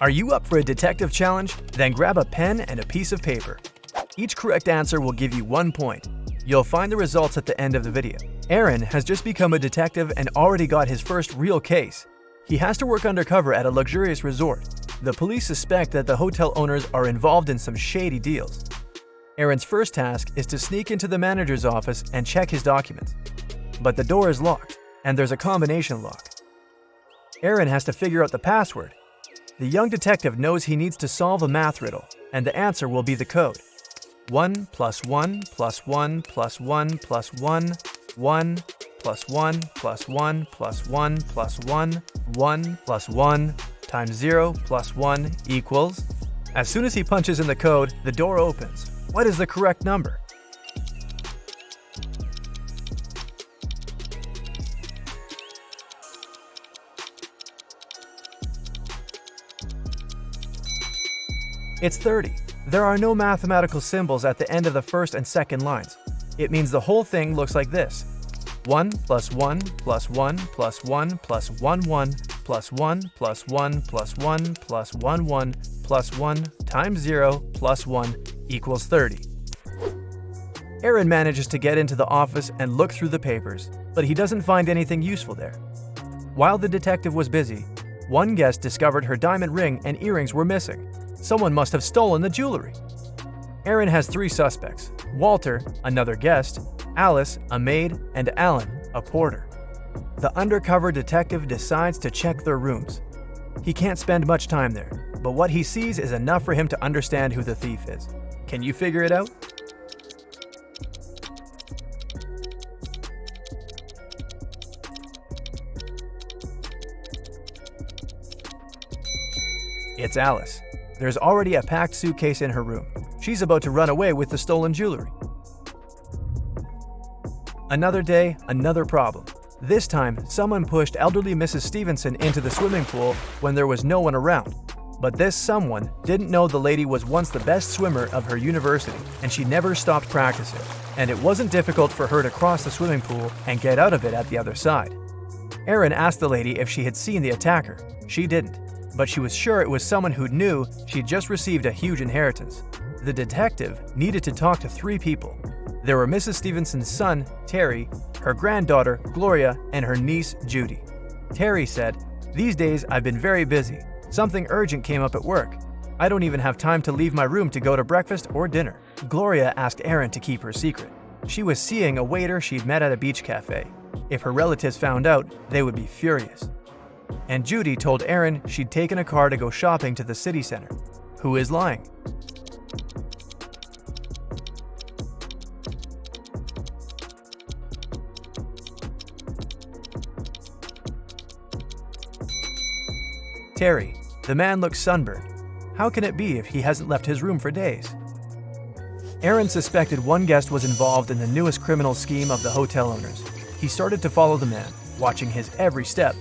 Are you up for a detective challenge? Then grab a pen and a piece of paper. Each correct answer will give you 1 point. You'll find the results at the end of the video. Aaron has just become a detective and already got his first real case. He has to work undercover at a luxurious resort. The police suspect that the hotel owners are involved in some shady deals. Aaron's first task is to sneak into the manager's office and check his documents. But the door is locked, and there's a combination lock. Aaron has to figure out the password. The young detective knows he needs to solve a math riddle, and the answer will be the code. 1 plus 1 plus 1 plus 1 plus 1, 1 plus 1 plus 1 plus 1 plus 1, 1 plus 1 times 0 plus 1 equals. As soon as he punches in the code, the door opens. What is the correct number? It's 30. There are no mathematical symbols at the end of the first and second lines. It means the whole thing looks like this. 1 plus 1 plus 1 plus 1 plus 1 1 plus 1 plus 1 plus 1 plus 1 1 plus 1 times 0 plus 1 equals 30. Aaron manages to get into the office and look through the papers, but he doesn't find anything useful there. While the detective was busy, one guest discovered her diamond ring and earrings were missing. Someone must have stolen the jewelry. Aaron has 3 suspects: Walter, another guest, Alice, a maid, and Alan, a porter. The undercover detective decides to check their rooms. He can't spend much time there, but what he sees is enough for him to understand who the thief is. Can you figure it out? It's Alice. There's already a packed suitcase in her room. She's about to run away with the stolen jewelry. Another day, another problem. This time, someone pushed elderly Mrs. Stevenson into the swimming pool when there was no one around. But this someone didn't know the lady was once the best swimmer of her university, and she never stopped practicing. And it wasn't difficult for her to cross the swimming pool and get out of it at the other side. Aaron asked the lady if she had seen the attacker. She didn't, but she was sure it was someone who knew she'd just received a huge inheritance. The detective needed to talk to 3 people. There were Mrs. Stevenson's son, Terry, her granddaughter, Gloria, and her niece, Judy. Terry said, "These days I've been very busy. Something urgent came up at work. I don't even have time to leave my room to go to breakfast or dinner." Gloria asked Aaron to keep her secret. She was seeing a waiter she'd met at a beach cafe. If her relatives found out, they would be furious. And Judy told Aaron she'd taken a car to go shopping to the city center. Who is lying? Terry. The man looks sunburned. How can it be if he hasn't left his room for days? Aaron suspected one guest was involved in the newest criminal scheme of the hotel owners. He started to follow the man, watching his every step.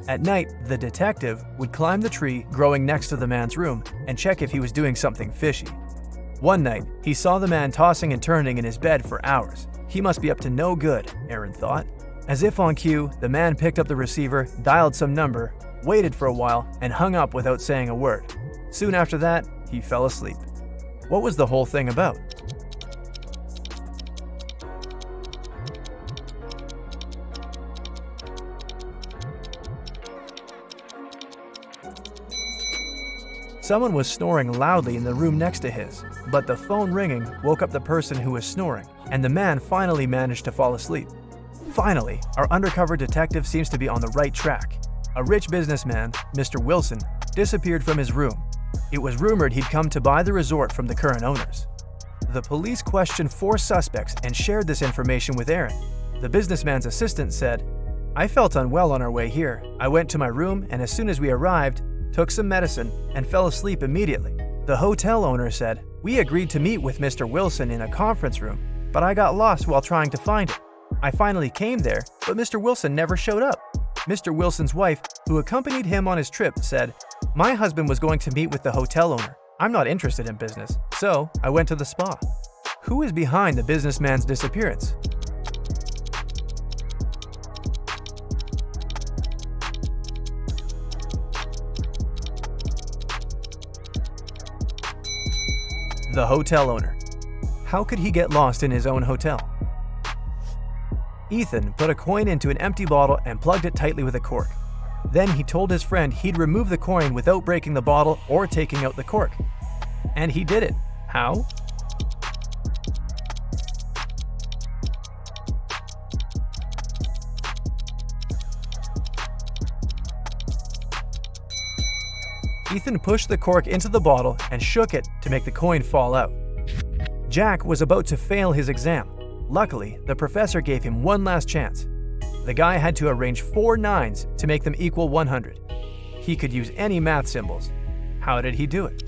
At night, the detective would climb the tree growing next to the man's room and check if he was doing something fishy. One night, he saw the man tossing and turning in his bed for hours. He must be up to no good, Aaron thought. As if on cue, the man picked up the receiver, dialed some number, waited for a while, and hung up without saying a word. Soon after that, he fell asleep. What was the whole thing about? Someone was snoring loudly in the room next to his, but the phone ringing woke up the person who was snoring, and the man finally managed to fall asleep. Finally, our undercover detective seems to be on the right track. A rich businessman, Mr. Wilson, disappeared from his room. It was rumored he'd come to buy the resort from the current owners. The police questioned 4 suspects and shared this information with Aaron. The businessman's assistant said, "I felt unwell on our way here. I went to my room, and as soon as we arrived, took some medicine and fell asleep immediately." The hotel owner said, "We agreed to meet with Mr. Wilson in a conference room, but I got lost while trying to find it. I finally came there, but Mr. Wilson never showed up." Mr. Wilson's wife, who accompanied him on his trip, said, "My husband was going to meet with the hotel owner. I'm not interested in business, so I went to the spa." Who is behind the businessman's disappearance? the hotel owner. How could he get lost in his own hotel? Ethan put a coin into an empty bottle and plugged it tightly with a cork. Then he told his friend he'd remove the coin without breaking the bottle or taking out the cork. And he did it. How? Ethan pushed the cork into the bottle and shook it to make the coin fall out. Jack was about to fail his exam. Luckily, the professor gave him one last chance. The guy had to arrange 4 nines to make them equal 100. He could use any math symbols. How did he do it?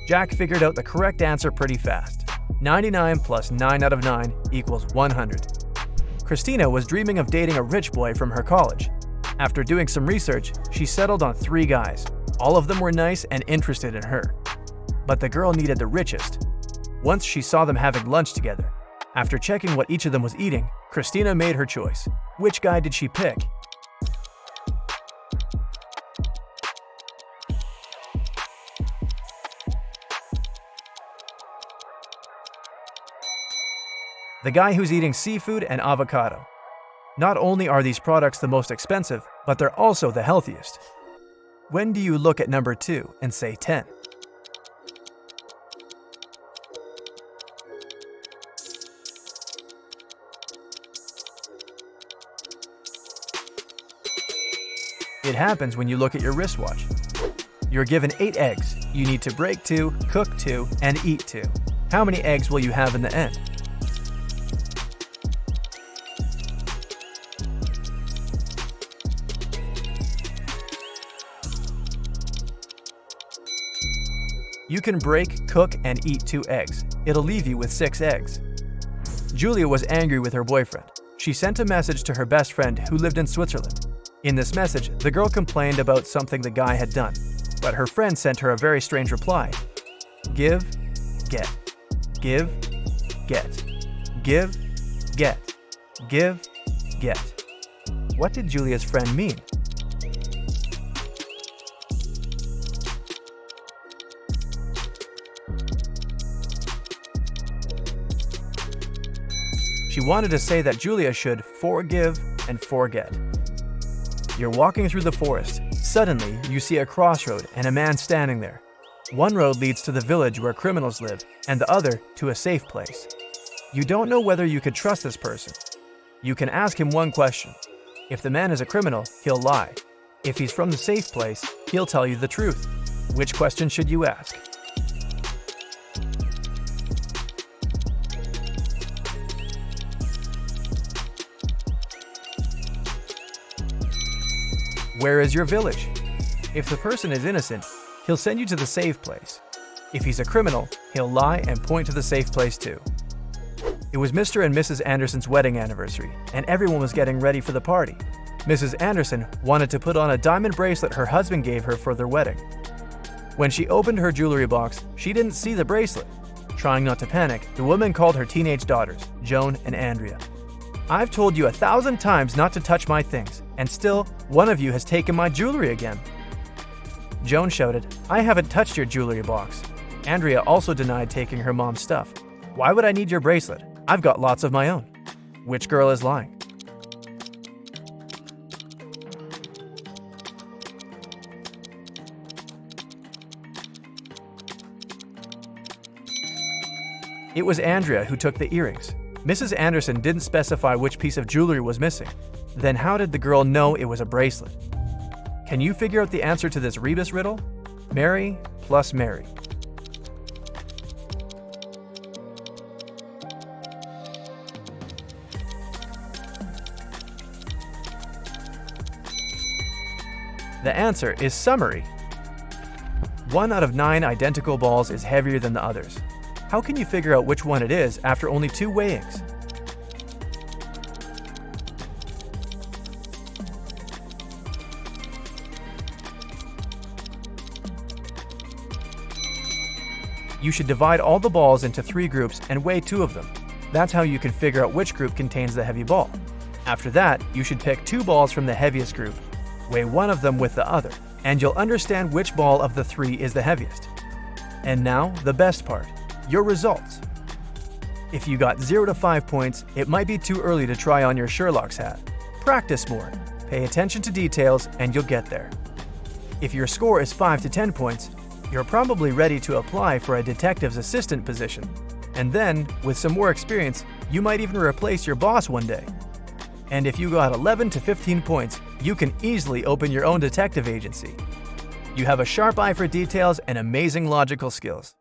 Jack figured out the correct answer pretty fast. 99 plus 9 out of 9 equals 100. Christina was dreaming of dating a rich boy from her college. After doing some research, she settled on 3 guys. All of them were nice and interested in her. But the girl needed the richest. Once she saw them having lunch together. After checking what each of them was eating, Christina made her choice. Which guy did she pick? The guy who's eating seafood and avocado. Not only are these products the most expensive, but they're also the healthiest. When do you look at number 2 and say 10? It happens when you look at your wristwatch. You're given 8 eggs. You need to break 2, cook 2, and eat 2. How many eggs will you have in the end? You can break, cook, and eat 2 eggs. It'll leave you with 6 eggs. Julia was angry with her boyfriend. She sent a message to her best friend who lived in Switzerland. In this message, the girl complained about something the guy had done, but her friend sent her a very strange reply. Give, get. Give, get. Give, get. Give, get. What did Julia's friend mean? She wanted to say that Julia should forgive and forget. You're walking through the forest. Suddenly, you see a crossroad and a man standing there. One road leads to the village where criminals live, and the other to a safe place. You don't know whether you could trust this person. You can ask him one question. If the man is a criminal, he'll lie. If he's from the safe place, he'll tell you the truth. Which question should you ask? Where is your village? If the person is innocent, he'll send you to the safe place. If he's a criminal, he'll lie and point to the safe place too. It was Mr. and Mrs. Anderson's wedding anniversary, and everyone was getting ready for the party. Mrs. Anderson wanted to put on a diamond bracelet her husband gave her for their wedding. When she opened her jewelry box, she didn't see the bracelet. Trying not to panic, the woman called her teenage daughters, Joan and Andrea. I've told you 1,000 times not to touch my things, and still, one of you has taken my jewelry again. Joan shouted, I haven't touched your jewelry box. Andrea also denied taking her mom's stuff. Why would I need your bracelet? I've got lots of my own. Which girl is lying? It was Andrea who took the earrings. Mrs. Anderson didn't specify which piece of jewelry was missing. Then how did the girl know it was a bracelet? Can you figure out the answer to this rebus riddle? Mary plus Mary. The answer is summary. 1 out of 9 identical balls is heavier than the others. How can you figure out which one it is after only 2 weighings? You should divide all the balls into 3 groups and weigh 2 of them. That's how you can figure out which group contains the heavy ball. After that, you should pick 2 balls from the heaviest group, weigh one of them with the other, and you'll understand which ball of the 3 is the heaviest. And now, the best part, your results. If you got 0 to 5 points, it might be too early to try on your Sherlock's hat. Practice more, pay attention to details, and you'll get there. If your score is 5 to 10 points, you're probably ready to apply for a detective's assistant position. And then, with some more experience, you might even replace your boss one day. And if you got 11 to 15 points, you can easily open your own detective agency. You have a sharp eye for details and amazing logical skills.